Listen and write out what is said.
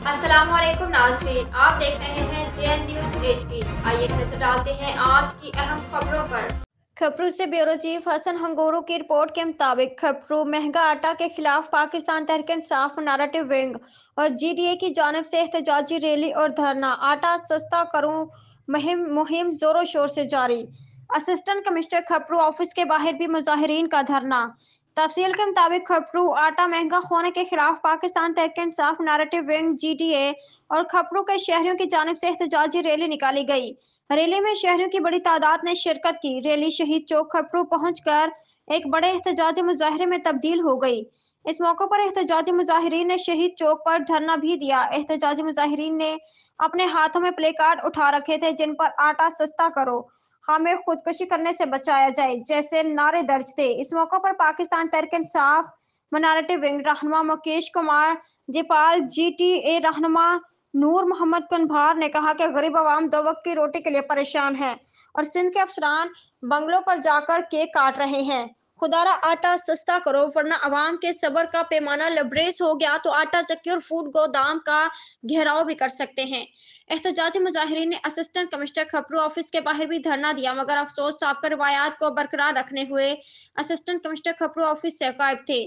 अस्सलाम वालेकुम नाज़रीन, आप देख रहे हैं JN न्यूज़ HD। आइए नजर डालते हैं आज की अहम खबरों पर। खबरों से ब्यूरो चीफ हसन हंगोरू की रिपोर्ट के मुताबिक खबरों महंगा आटा के खिलाफ पाकिस्तान तहरीक इंसाफ नैरेटिव विंग और GDA की जानिब से एहतजाजी रैली और धरना। आटा सस्ता करूं मुहिम जोरों शोर से जारी। असिस्टेंट कमिश्नर खबरों ऑफिस के बाहर भी मुजाहिरीन का धरना। तफसील के मुताबिक खबरों आटा महंगा होने के खिलाफ Pakistan Tehreek Insaf narrative wing GDA और खबरों के शहरियों की जानिब से एहतजाजी रैली निकाली गई। रैली में शहरियों की बड़ी तादाद ने शिरकत की। रैली शहीद चौक खबरों पहुंचकर एक बड़े एहतजाजी मुजाहरे में तब्दील हो गई। इस मौके पर एहतजाजी मुजाहिरीन ने शहीद चौक पर धरना भी दिया। एहतजाजी मुजाहिरीन ने अपने हाथों में प्ले कार्ड उठा रखे थे जिन पर आटा सस्ता करो, हमें खुदकुशी करने से बचाया जाए जैसे नारे दर्ज थे। इस मौके पर पाकिस्तान तहरीक इंसाफ मिनारिटी विंग रहनुमा मुकेश कुमार जेपाल, GTA रहनुमा नूर मोहम्मद कुनभार ने कहा कि गरीब आवाम दो वक्त की रोटी के लिए परेशान है और सिंध के अफसरान बंगलों पर जाकर केक काट रहे हैं। खुदारा आटा सस्ता करो वरना आवाम के सब्र का पैमाना लबरेज हो गया तो आटा चक्की और फूड गोदाम का घेराव भी कर सकते हैं। एहतजाजी मुजाहिरीन ने असिस्टेंट कमिश्नर खबरों ऑफिस के बाहर भी धरना दिया मगर अफसोस साबका रिवायात को बरकरार रखने हुए असिस्टेंट कमिश्नर खबरों ऑफिस से गायब थे।